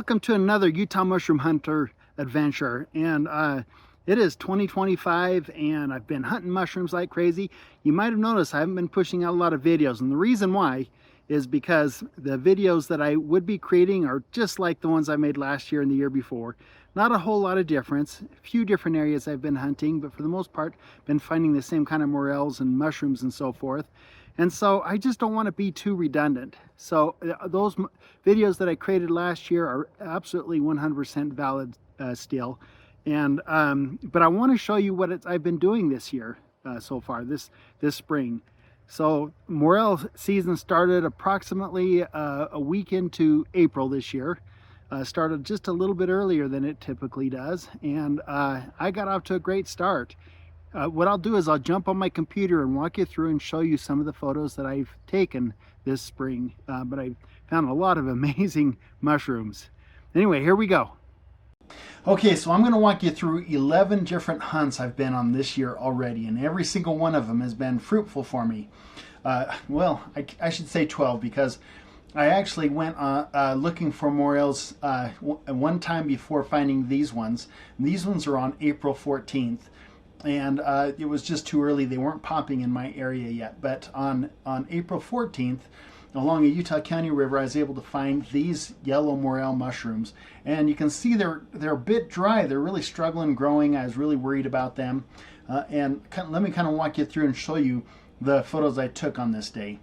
Welcome to another Utah Mushroom Hunter adventure, and it is 2025 and I've been hunting mushrooms like crazy. You might have noticed I haven't been pushing out a lot of videos, and the reason why is because the videos that I would be creating are just like the ones I made last year and the year before. Not a whole lot of difference, a few different areas I've been hunting, but for the most part been finding the same kind of morels and mushrooms and so forth. And so I just don't want to be too redundant. So those videos that I created last year are absolutely 100% valid still. And but I want to show you what I've been doing this year so far, this spring. So morel season started approximately a week into April this year. Started just a little bit earlier than it typically does, and I got off to a great start. What I'll do is I'll jump on my computer and walk you through and show you some of the photos that I've taken this spring, but I found a lot of amazing mushrooms. Anyway, here we go. Okay, so I'm going to walk you through 11 different hunts I've been on this year already, and every single one of them has been fruitful for me. Well, I should say 12, because I actually went looking for morels one time before finding these ones. These ones are on April 14th. And it was just too early. They weren't popping in my area yet. But on April 14th, along a Utah County river, I was able to find these yellow morel mushrooms. And you can see they're a bit dry. They're really struggling growing. I was really worried about them. And let me kind of walk you through and show you the photos I took on this day.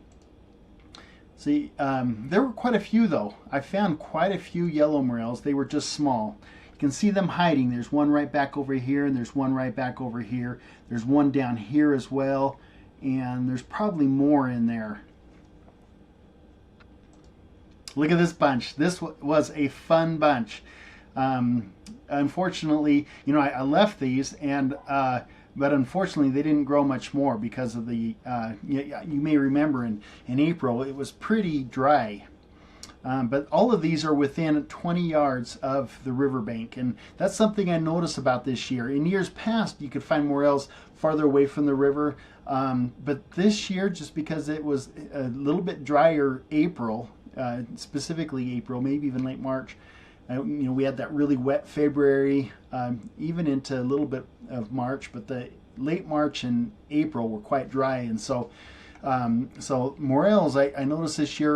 See, there were quite a few though. I found quite a few yellow morels. They were just small. You can see them hiding. There's one right back over here, and there's one right back over here. There's one down here as well, and there's probably more in there. Look at this bunch. This was a fun bunch. Unfortunately, you know, I left these, and but unfortunately they didn't grow much more because of the you may remember in April it was pretty dry. But all of these are within 20 yards of the riverbank, and that's something I noticed about this year. In years past, you could find morels farther away from the river, but this year, just because it was a little bit drier April, specifically April, maybe even late March, you know, we had that really wet February, even into a little bit of March, but the late March and April were quite dry, and so morels, I noticed this year,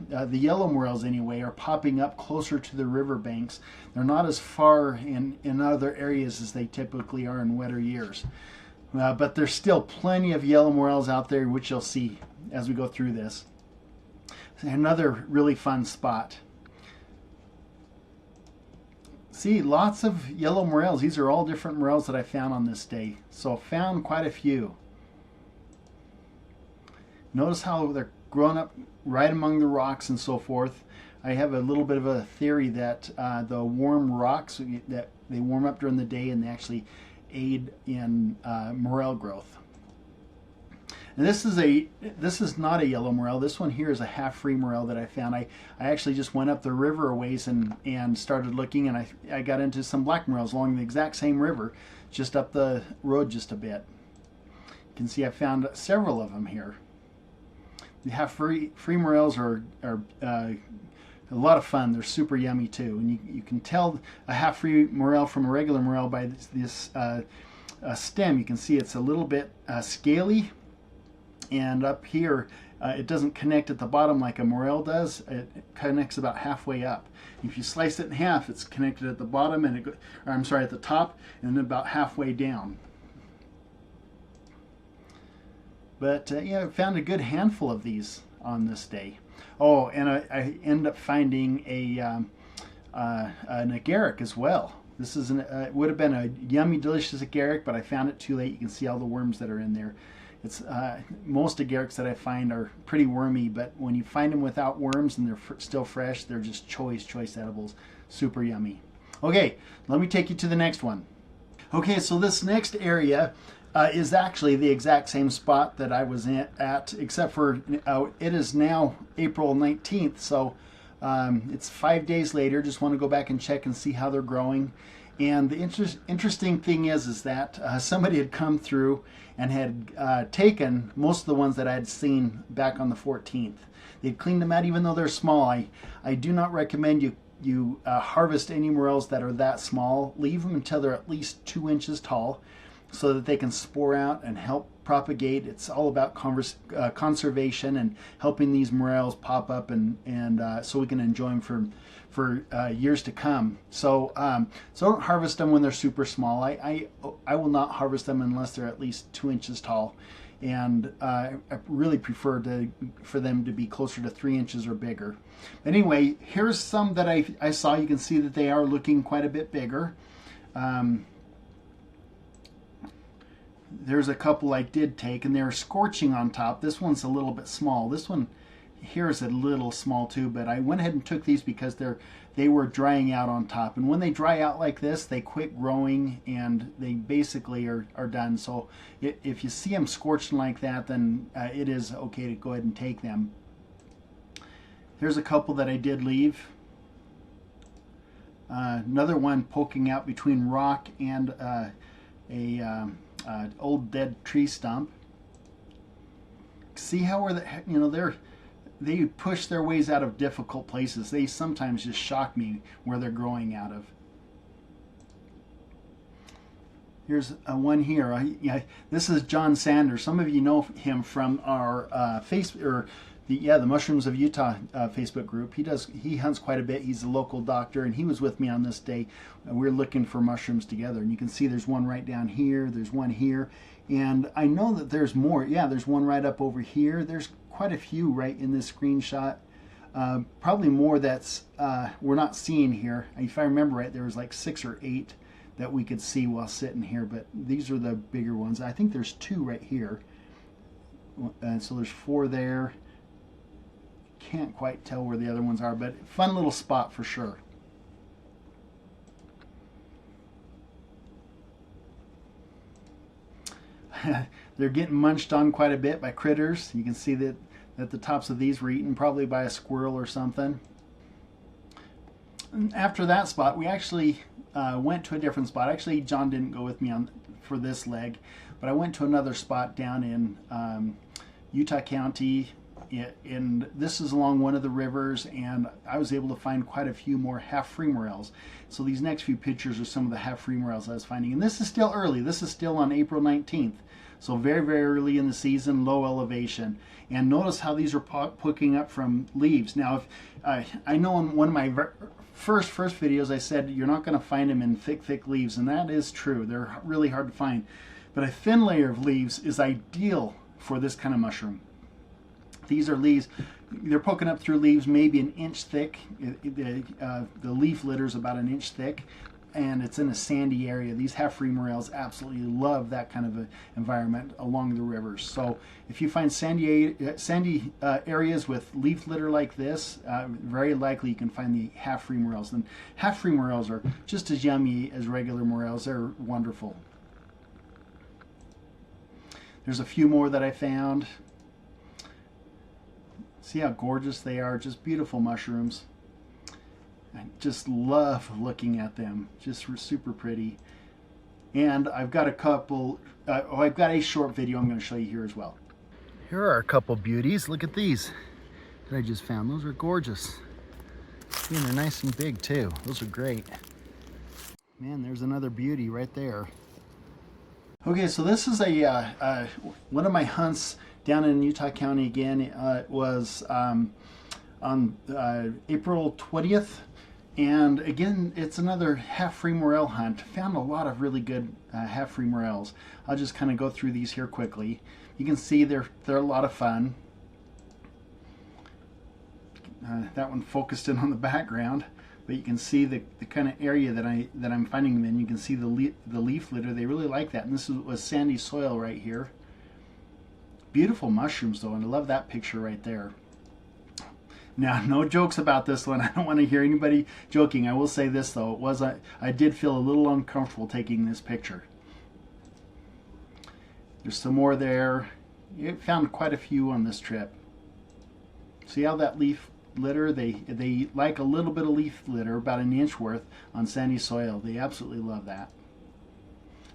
are the yellow morels anyway, are popping up closer to the riverbanks. They're not as far in other areas as they typically are in wetter years. But there's still plenty of yellow morels out there, which you'll see as we go through this. Another really fun spot. See, lots of yellow morels. These are all different morels that I found on this day. So found quite a few. Notice how they're growing up right among the rocks and so forth. I have a little bit of a theory that the warm rocks, that they warm up during the day and they actually aid in morel growth. And this is not a yellow morel. This one here is a half-free morel that I found. I actually just went up the river a ways and started looking, and I got into some black morels along the exact same river, just up the road just a bit. You can see I found several of them here. The half-free morels are a lot of fun. They're super yummy too, and you can tell a half-free morel from a regular morel by this stem. You can see it's a little bit scaly, and up here it doesn't connect at the bottom like a morel does. It connects about halfway up. If you slice it in half, it's connected at the bottom, and at the top, and then about halfway down. But yeah, I found a good handful of these on this day. Oh, and I ended up finding an agaric as well. This is it would have been a yummy, delicious agaric, but I found it too late. You can see all the worms that are in there. It's most agarics that I find are pretty wormy, but when you find them without worms and they're still fresh, they're just choice edibles. Super yummy. Okay, let me take you to the next one. Okay, so this next area is actually the exact same spot that I was at, except for it is now April 19th, so it's 5 days later. Just want to go back and check and see how they're growing. And the interesting thing is that somebody had come through and had taken most of the ones that I had seen back on the 14th. They'd cleaned them out even though they're small. I do not recommend you you harvest any morels that are that small, leave them until they're at least 2 inches tall so that they can spore out and help propagate. It's all about conservation and helping these morels pop up and so we can enjoy them for years to come. So so don't harvest them when they're super small. I will not harvest them unless they're at least 2 inches tall, and I really prefer for them to be closer to 3 inches or bigger. Anyway, here's some that I saw. You can see that they are looking quite a bit bigger. There's a couple I did take, and they're scorching on top. This one's a little bit small. This one here is a little small too, but I went ahead and took these because they were drying out on top. And when they dry out like this, they quit growing and they basically are done. So if you see them scorching like that, then it is okay to go ahead and take them. Here's a couple that I did leave. Another one poking out between rock and old dead tree stump. See how they push their ways out of difficult places. They sometimes just shock me where they're growing out of. Here's one here. This is John Sanders. Some of you know him from our the Mushrooms of Utah Facebook group. He hunts quite a bit. He's a local doctor, and he was with me on this day. We're looking for mushrooms together, and you can see there's one right down here. There's one here, and I know that there's more. Yeah, there's one right up over here. There's quite a few right in this screenshot. Probably more that's we're not seeing here. If I remember right, there was like 6 or 8 that we could see while sitting here, but these are the bigger ones. I think there's 2 right here, and so there's 4 there. Can't quite tell where the other ones are, but fun little spot for sure. They're getting munched on quite a bit by critters. You can see that the tops of these were eaten probably by a squirrel or something. And after that spot, we actually went to a different spot. Actually, John didn't go with me for this leg, but I went to another spot down in Utah County, and this is along one of the rivers, and I was able to find quite a few more half-free morels. So these next few pictures are some of the half-free morels I was finding, and this is still early. This is still on April 19th, so very, very early in the season, low elevation. And notice how these are poking up from leaves. Now, if I know in one of my first videos I said you're not going to find them in thick leaves, and that is true. They're really hard to find, but a thin layer of leaves is ideal for this kind of mushroom. These are leaves, they're poking up through leaves maybe an inch thick. The leaf litter is about an inch thick, and it's in a sandy area. These half-free morels absolutely love that kind of environment along the rivers. So if you find sandy areas with leaf litter like this, very likely you can find the half-free morels. And half-free morels are just as yummy as regular morels. They're wonderful. There's a few more that I found. See how gorgeous they are, just beautiful mushrooms. I just love looking at them, just super pretty. And I've got a couple, I've got a short video I'm going to show you here as well. Here are a couple beauties. Look at these that I just found. Those are gorgeous. And they're nice and big too. Those are great. Man, there's another beauty right there. Okay, so this is one of my hunts down in Utah County again. It was on April 20th. And again, it's another half-free morel hunt. Found a lot of really good half-free morels. I'll just kind of go through these here quickly. You can see they're a lot of fun. That one focused in on the background, but you can see the kind of area that I'm finding them in. You can see the leaf litter. They really like that. And this was sandy soil right here. Beautiful mushrooms though, and I love that picture right there. Now, no jokes about this one. I don't want to hear anybody joking. I will say this though, I did feel a little uncomfortable taking this picture. There's some more there. You found quite a few on this trip. See how that leaf litter, they like a little bit of leaf litter, about an inch worth on sandy soil. They absolutely love that.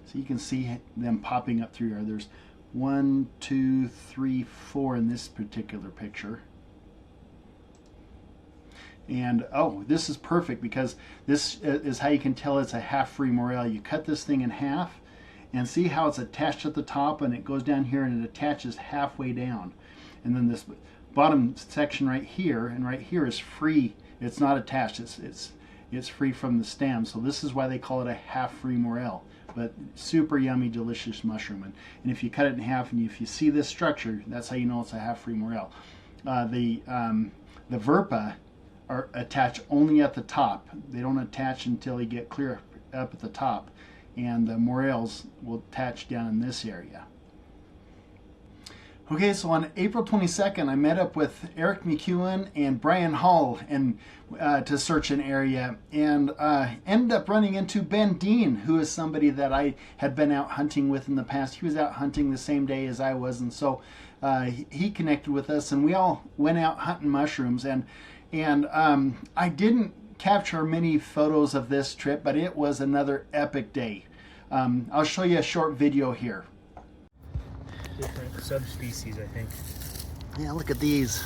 So you can see them popping up through here. There's 1, 2, 3, 4 in this particular picture. And oh, this is perfect because this is how you can tell it's a half-free morel. You cut this thing in half and see how it's attached at the top, and it goes down here and it attaches halfway down. And then this bottom section right here and right here is free. It's not attached. It's free from the stem. So this is why they call it a half-free morel. But super yummy, delicious mushroom. And if you cut it in half and if you see this structure, that's how you know it's a half-free morel. The verpa are attached only at the top. They don't attach until you get clear up at the top. And the morels will attach down in this area. Okay, so on April 22nd, I met up with Eric McEwen and Brian Hall and to search an area, and ended up running into Ben Dean, who is somebody that I had been out hunting with in the past. He was out hunting the same day as I was, and so he connected with us, and we all went out hunting mushrooms. And I didn't capture many photos of this trip, but it was another epic day. I'll show you a short video here. Different subspecies, I think. Yeah, look at these.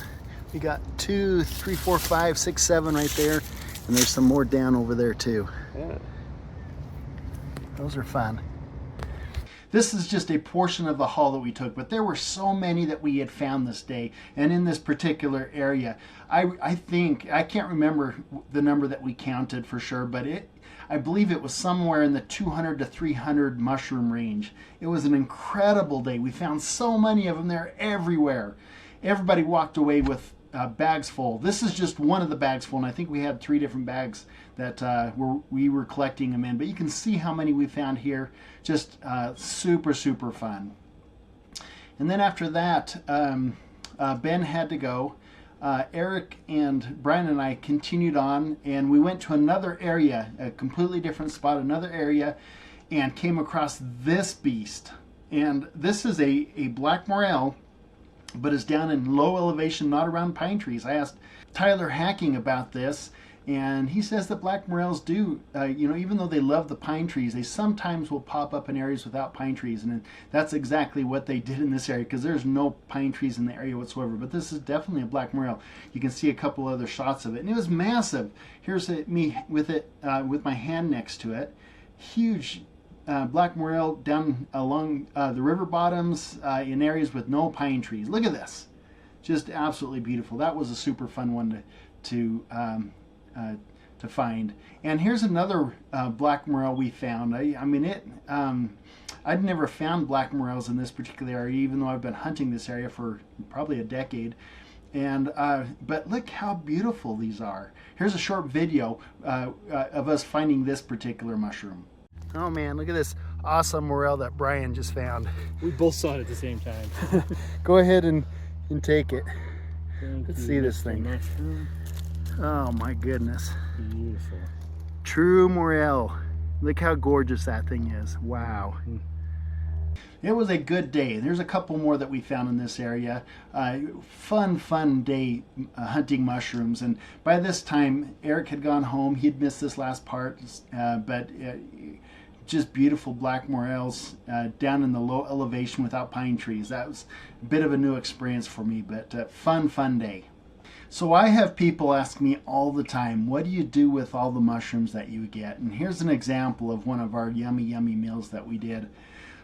We got 2, 3, 4, 5, 6, 7 right there, and there's some more down over there too. Yeah. Those are fun. This is just a portion of the haul that we took, but there were so many that we had found this day, and in this particular area. I think, I can't remember the number that we counted for sure, but I believe it was somewhere in the 200 to 300 mushroom range. It was an incredible day. We found so many of them. They're everywhere. Everybody walked away with bags full. This is just one of the bags full, and I think we had 3 different bags that we were collecting them in. But you can see how many we found here. Just super, super fun. And then after that, Ben had to go. Eric and Brian and I continued on, and we went to another area, a completely different spot, another area, and came across this beast. And this is a black morel, but it's down in low elevation, not around pine trees. I asked Tyler Hacking about this, and he says that black morels do, even though they love the pine trees, they sometimes will pop up in areas without pine trees, and that's exactly what they did in this area, because there's no pine trees in the area whatsoever. But this is definitely a black morel. You can see a couple other shots of it, and it was massive. Here's me with it, with my hand next to it. Huge black morel down along the river bottoms in areas with no pine trees. Look at this, just absolutely beautiful. That was a super fun one to find. And here's another black morel we found. I'd never found black morels in this particular area, even though I've been hunting this area for probably a decade. And but look how beautiful these are. Here's a short video of us finding this particular mushroom. Oh man, look at this awesome morel that Brian just found. We both saw it at the same time. Go ahead and take it. Let's see this Mr. thing. Mushroom. Oh my goodness. Beautiful. True morel. Look how gorgeous that thing is. Wow. It was a good day. There's a couple more that we found in this area. Fun day hunting mushrooms. And by this time, Eric had gone home. He'd missed this last part, but just beautiful black morels down in the low elevation without pine trees. That was a bit of a new experience for me, but fun day. So I have people ask me all the time, what do you do with all the mushrooms that you get? And here's an example of one of our yummy meals that we did.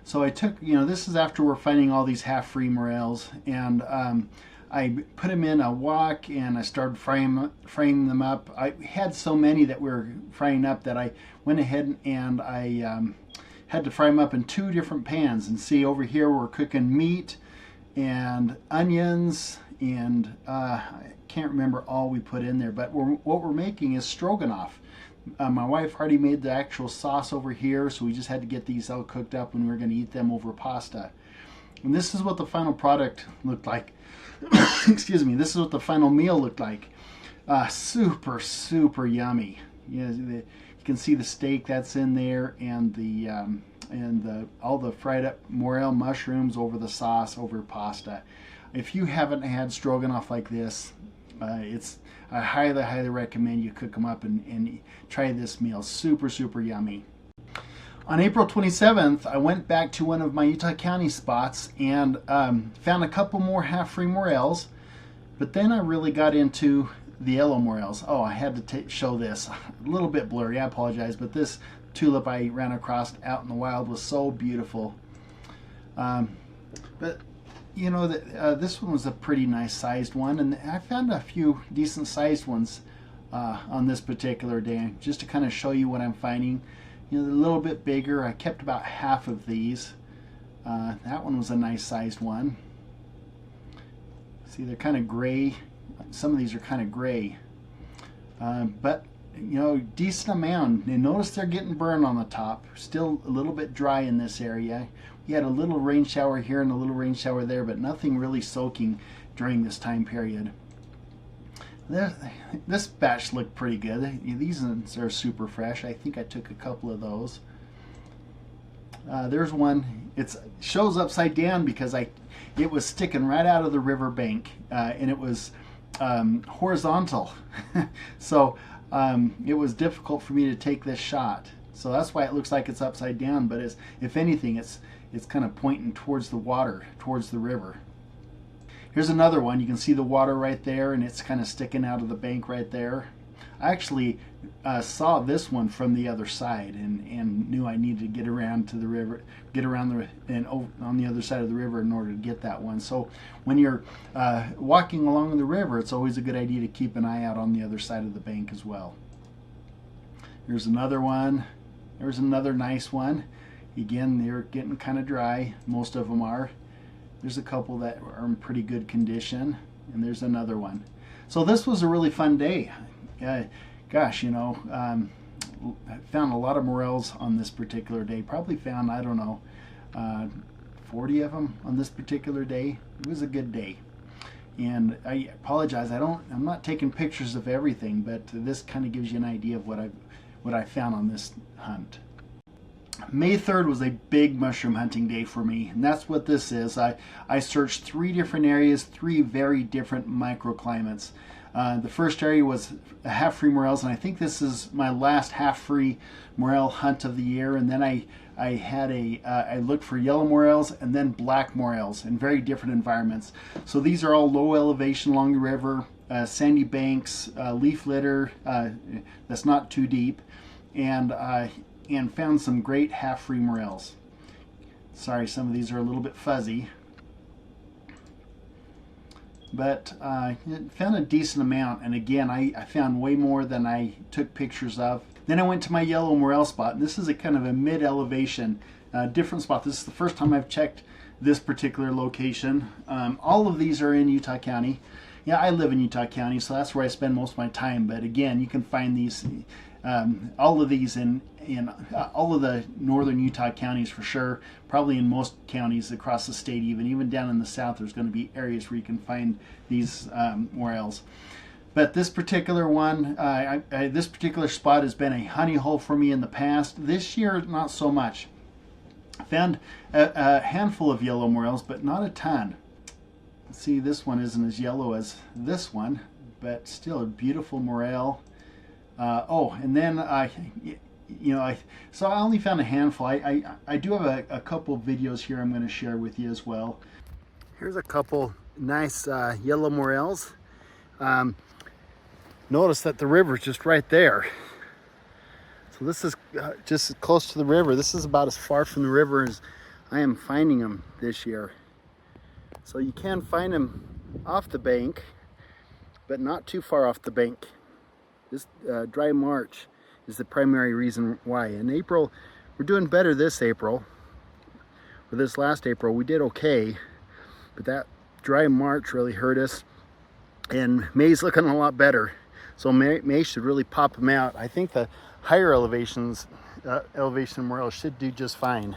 So I took, this is after we're finding all these half-free morels, and I put them in a wok and I started frying them up. I had so many that we were frying up that I went ahead and I had to fry them up in 2 different pans. And see, over here we're cooking meat and onions, and I can't remember all we put in there, but what we're making is stroganoff. My wife already made the actual sauce over here, so we just had to get these all cooked up and we were going to eat them over pasta. And this is what the final product looked like. Excuse me, this is what the final meal looked like. Super yummy. You can see the steak that's in there, and all the fried up morel mushrooms over the sauce over pasta. If you haven't had stroganoff like this, I highly recommend you cook them up and try this meal. Super yummy. On April 27th, I went back to one of my Utah County spots and found a couple more half-free morels, but then I really got into the yellow morels. Oh, I had to show this. A little bit blurry, I apologize, but this tulip I ran across out in the wild was so beautiful. But you know, this one was a pretty nice sized one, and I found a few decent sized ones on this particular day, just to kind of show you what I'm finding. You know, they're a little bit bigger. I kept about half of these. That one was a nice sized one. See, they're kind of gray. Some of these are kind of gray, but you know, decent amount. And notice they're getting burned on the top. Still a little bit dry in this area. We had a little rain shower here and a little rain shower there, but nothing really soaking during this time period. This batch looked pretty good. These are super fresh. I think I took a couple of those. There's one. It shows upside down because it was sticking right out of the riverbank, and it was horizontal. So it was difficult for me to take this shot. So that's why it looks like it's upside down, but if anything, it's kind of pointing towards the water, towards the river. Here's another one. You can see the water right there, and it's kind of sticking out of the bank right there. I actually saw this one from the other side, and knew I needed to get around to the river, get around on the other side of the river in order to get that one. So when you're walking along the river, it's always a good idea to keep an eye out on the other side of the bank as well. Here's another one. There's another nice one. Again, they're getting kind of dry. Most of them are. There's a couple that are in pretty good condition, and there's another one. So this was a really fun day. Gosh, you know, I found a lot of morels on this particular day. Probably found, I don't know, 40 of them on this particular day. It was a good day. And I apologize, I'm not taking pictures of everything, but this kind of gives you an idea of what I found on this hunt. May 3rd was a big mushroom hunting day for me, and that's what this is. I searched 3 different areas, 3 very different microclimates. The first area was half-free morels, and I think this is my last half-free morel hunt of the year. And then I looked for yellow morels and then black morels in very different environments. So these are all low elevation along the river, sandy banks, leaf litter that's not too deep, and found some great half-free morels. Sorry, some of these are a little bit fuzzy, but found a decent amount. And again, I found way more than I took pictures of. Then I went to my yellow morel spot, and this is a kind of a mid-elevation, different spot. This is the first time I've checked this particular location. All of these are in Utah County. Yeah, I live in Utah County, so that's where I spend most of my time. But again, you can find these, all of these in all of the northern Utah counties for sure. Probably in most counties across the state, even down in the south, there's going to be areas where you can find these morels. But this particular one, this particular spot has been a honey hole for me in the past. This year, not so much. I found a handful of yellow morels, but not a ton. See, this one isn't as yellow as this one, but still a beautiful morel. Oh, and then so I only found a handful. I do have a couple of videos here I'm going to share with you as well. Here's a couple nice yellow morels. Notice that the river's just right there. So this is just close to the river. This is about as far from the river as I am finding them this year. So you can find them off the bank, but not too far off the bank. This dry March is the primary reason why. In April, we're doing better this April. For this last April, we did okay, but that dry March really hurt us. And May's looking a lot better. So May should really pop them out. I think the higher elevation morels should do just fine.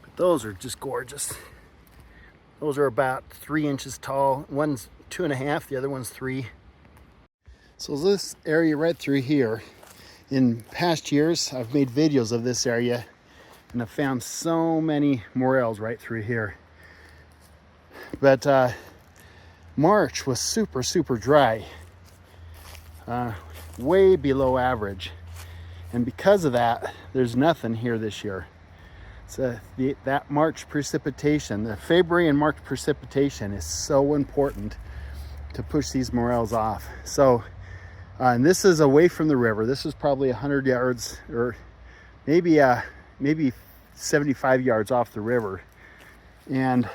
But those are just gorgeous. Those are about 3 inches tall. One's 2.5, the other one's 3. So this area right through here, in past years, I've made videos of this area, and I've found so many morels right through here. But March was super, super dry, way below average. And because of that, there's nothing here this year. So that March precipitation, the February and March precipitation is so important to push these morels off. So, and this is away from the river. This is probably 100 yards or maybe 75 yards off the river. And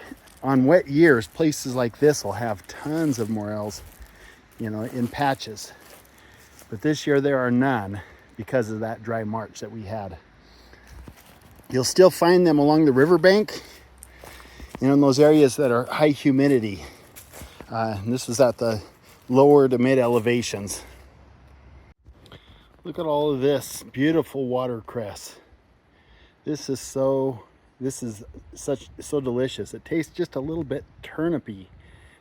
on wet years, places like this will have tons of morels, you know, in patches. But this year there are none because of that dry March that we had. You'll still find them along the riverbank, you know, in those areas that are high humidity. And this is at the lower to mid elevations. Look at all of this beautiful watercress. This is so delicious. It tastes just a little bit turnipy,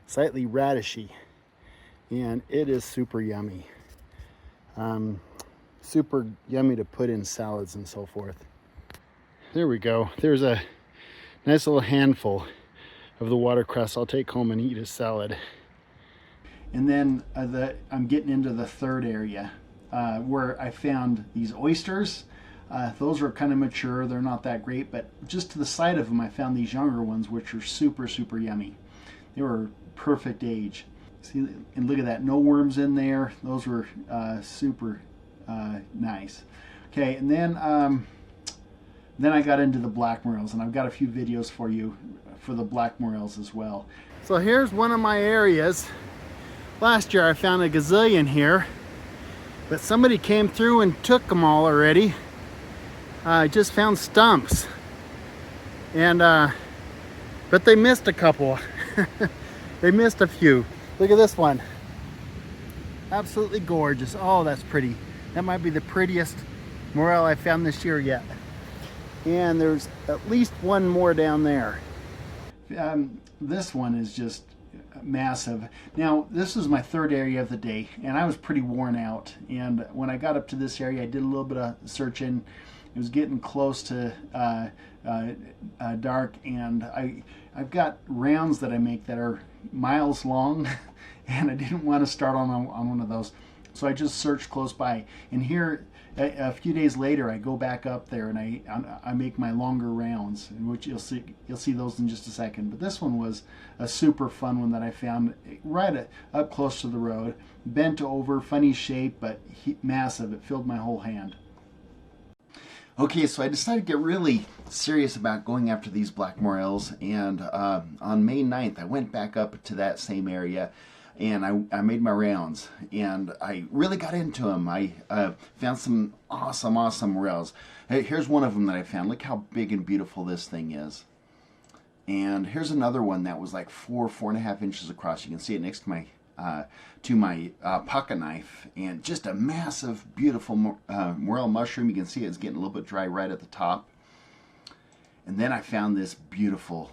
slightly radishy, and it is super yummy. Super yummy to put in salads and so forth. There we go. There's a nice little handful of the watercress I'll take home and eat as salad. And then I'm getting into the third area where I found these oysters. Those are kind of mature. They're not that great, but just to the side of them I found these younger ones, which are super yummy. They were perfect age. See, and look at that, no worms in there. Those were super nice. Okay, and then I got into the black morels, and I've got a few videos for you for the black morels as well. So here's one of my areas. Last year I found a gazillion here, but somebody came through and took them all already. I just found stumps, and but they missed a couple. They missed a few. Look at this one. Absolutely gorgeous. Oh, that's pretty. That might be the prettiest morel I found this year yet. And there's at least one more down there. This one is just massive. Now, this is my third area of the day, and I was pretty worn out. And when I got up to this area, I did a little bit of searching. It was getting close to dark, and I've got rounds that I make that are miles long, and I didn't want to start on one of those. So I just searched close by. And here, a few days later, I go back up there and I make my longer rounds, in which you'll see those in just a second. But this one was a super fun one that I found right up close to the road, bent over, funny shape, but massive. It filled my whole hand. Okay, so I decided to get really serious about going after these black morels, and on May 9th, I went back up to that same area, and I made my rounds, and I really got into them. I found some awesome morels. Hey, here's one of them that I found. Look how big and beautiful this thing is. And here's another one that was like 4.5 inches across. You can see it next to my pocket knife, and just a massive, beautiful morel mushroom. You can see it's getting a little bit dry right at the top. And then I found this beautiful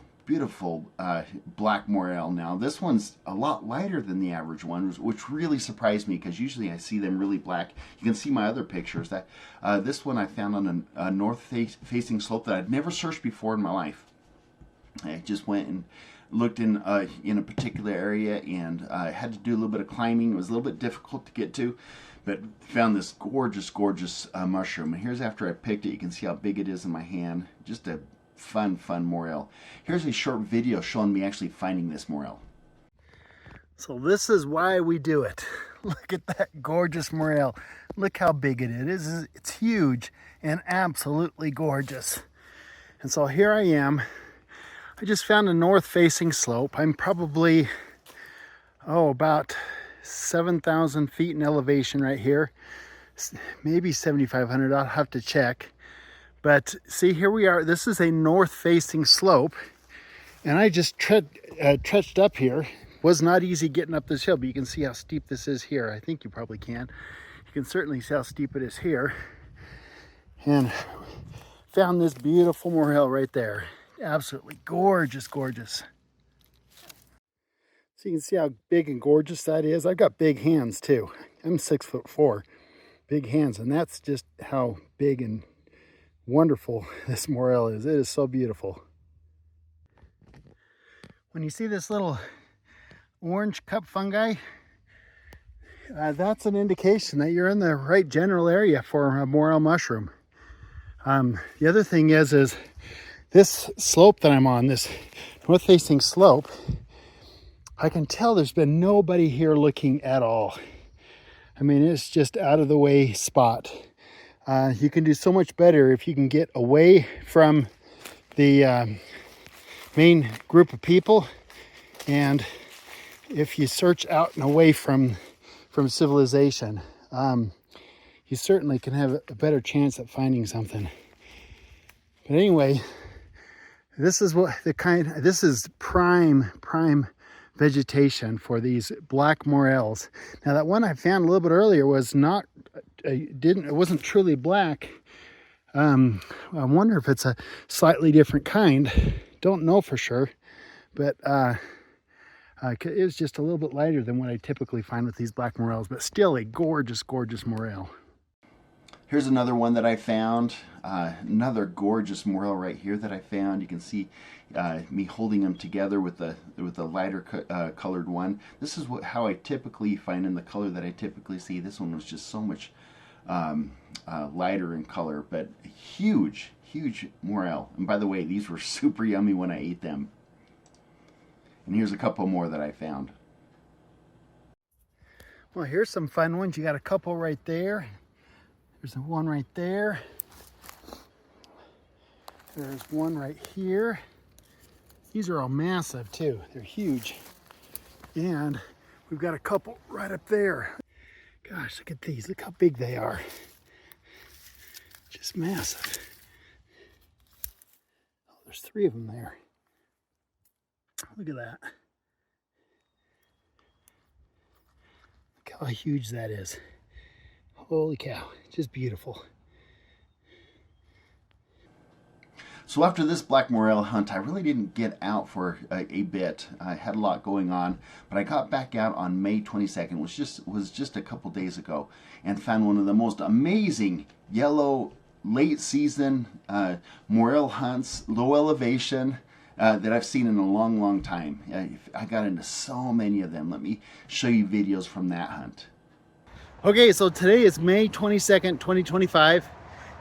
black morel. Now this one's a lot lighter than the average one, which really surprised me, because usually I see them really black. You can see my other pictures. That this one I found on a north-facing slope that I'd never searched before in my life. I just went and looked in a particular area, and I had to do a little bit of climbing. It was a little bit difficult to get to, but found this gorgeous mushroom. And here's after I picked it. You can see how big it is in my hand. Just a fun morel. Here's a short video showing me actually finding this morel. So this is why we do it. Look at that gorgeous morel. Look how big it is. It's huge and absolutely gorgeous. And so here I am. I just found a north-facing slope. I'm probably, about 7,000 feet in elevation right here. Maybe 7,500, I'll have to check. But see, here we are. This is a north-facing slope. And I just trudged up here. Was not easy getting up this hill, but you can see how steep this is here. I think you probably can. You can certainly see how steep it is here. And found this beautiful morel right there. Absolutely gorgeous. So you can see how big and gorgeous that is. I've got big hands too. I'm 6'4", big hands, and that's just how big and wonderful this morel is. It is so beautiful. When you see this little orange cup fungi, that's an indication that you're in the right general area for a morel mushroom. The other thing is this slope that I'm on, this north-facing slope, I can tell there's been nobody here looking at all. I mean, it's just out of the way spot. You can do so much better if you can get away from the main group of people, and if you search out and away from civilization, you certainly can have a better chance at finding something. But anyway, this is this is prime vegetation for these black morels. Now that one I found a little bit earlier was not, it wasn't truly black. I wonder if it's a slightly different kind. Don't know for sure, but it was just a little bit lighter than what I typically find with these black morels, but still a gorgeous, gorgeous morel. Here's another one that I found. Another gorgeous morel right here that I found. You can see me holding them together with the lighter colored one. This is how I typically find in the color that I typically see. This one was just so much lighter in color, but huge morel. And by the way, these were super yummy when I ate them. And here's a couple more that I found. Well, here's some fun ones. You got a couple right there. There's one right there. There's one right here. These are all massive too. They're huge. And we've got a couple right up there. Gosh, look at these. Look how big they are. Just massive. Oh, there's 3 of them there. Look at that. Look how huge that is. Holy cow, just beautiful. So after this black morel hunt, I really didn't get out for a bit. I had a lot going on, but I got back out on May 22nd, which was just a couple days ago, and found one of the most amazing yellow late season morel hunts, low elevation, that I've seen in a long time. I got into so many of them. Let me show you videos from that hunt. Okay, so today is May 22nd, 2025,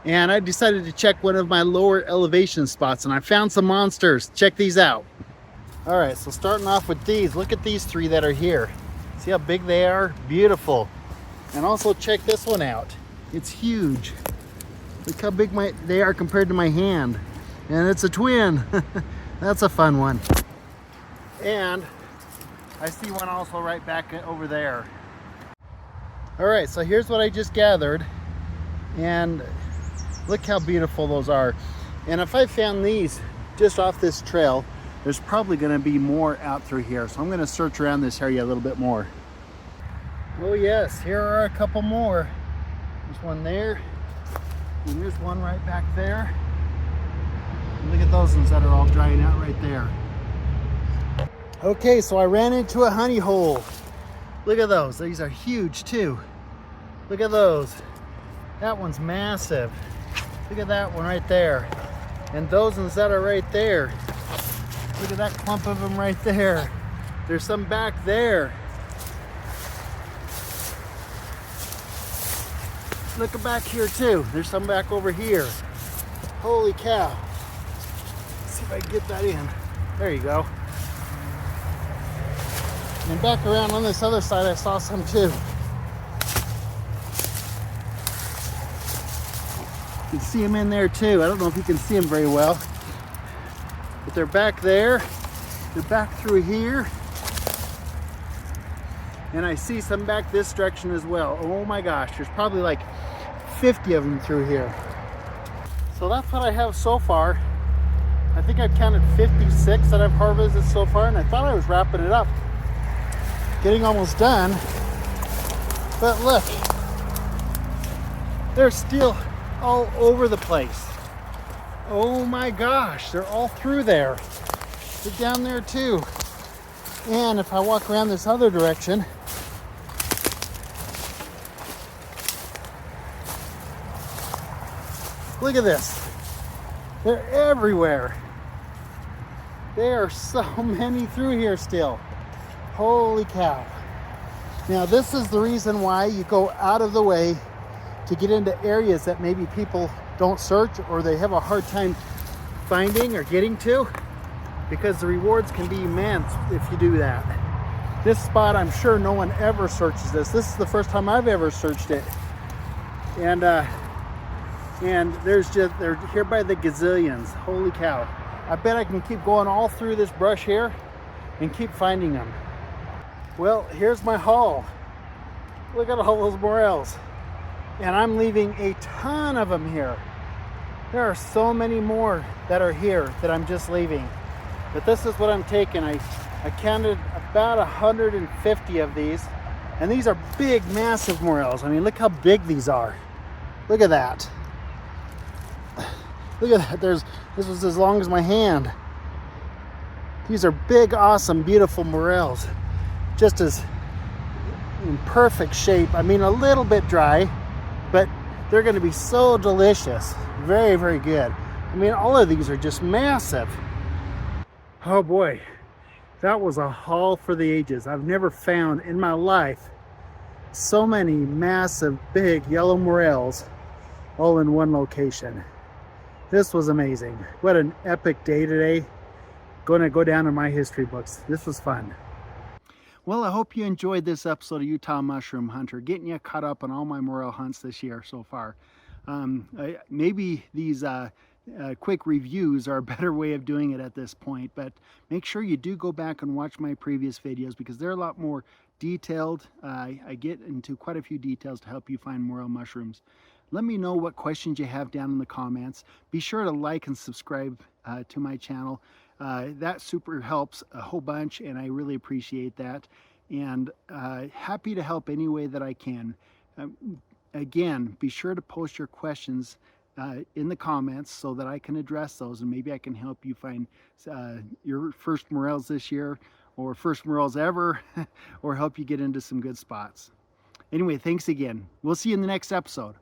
and I decided to check one of my lower elevation spots, and I found some monsters. Check these out. All right, so starting off with these, look at these 3 that are here. See how big they are? Beautiful. And also check this one out. It's huge. Look how big they are compared to my hand. And it's a twin. That's a fun one. And I see one also right back over there. All right, so here's what I just gathered, and look how beautiful those are. And if I found these just off this trail, there's probably going to be more out through here, so I'm going to search around this area a little bit more. Oh yes, here are a couple more. There's one there, and there's one right back there. And look at those ones that are all drying out right there. Okay, so I ran into a honey hole. Look at those. These are huge too. Look at those. That one's massive. Look at that one right there. And those ones that are right there. Look at that clump of them right there. There's some back there. Look back here too. There's some back over here. Holy cow. Let's see if I can get that in. There you go. And back around on this other side, I saw some too. You can see them in there too. I don't know if you can see them very well, but they're back there. They're back through here. And I see some back this direction as well. Oh my gosh, there's probably like 50 of them through here. So that's what I have so far. I think I've counted 56 that I've harvested so far, and I thought I was wrapping it up. Getting almost done, but look, they're still all over the place. Oh my gosh, they're all through there. They're down there too. And if I walk around this other direction, look at this. They're everywhere. There are so many through here still. Holy cow. Now this is the reason why you go out of the way to get into areas that maybe people don't search or they have a hard time finding or getting to, because the rewards can be immense if you do that. This spot, I'm sure no one ever searches this. This is the first time I've ever searched it. And they're here by the gazillions. Holy cow. I bet I can keep going all through this brush here and keep finding them. Well, here's my haul. Look at all those morels. And I'm leaving a ton of them here. There are so many more that are here that I'm just leaving. But this is what I'm taking. I counted about 150 of these. And these are big, massive morels. I mean, look how big these are. Look at that. Look at that. This was as long as my hand. These are big, awesome, beautiful morels. Just as in perfect shape. I mean, a little bit dry, but they're going to be so delicious. Very, very good. I mean, all of these are just massive. Oh boy, that was a haul for the ages. I've never found in my life so many massive, big yellow morels all in one location. This was amazing. What an epic day today. Going to go down in my history books. This was fun. Well, I hope you enjoyed this episode of Utah Mushroom Hunter, getting you caught up on all my morel hunts this year so far. Maybe these quick reviews are a better way of doing it at this point, but make sure you do go back and watch my previous videos because they're a lot more detailed. I get into quite a few details to help you find morel mushrooms. Let me know what questions you have down in the comments. Be sure to like and subscribe to my channel. That super helps a whole bunch, and I really appreciate that. And happy to help any way that I can. Again, be sure to post your questions in the comments so that I can address those, and maybe I can help you find your first morels this year, or first morels ever, or help you get into some good spots. Anyway, thanks again. We'll see you in the next episode.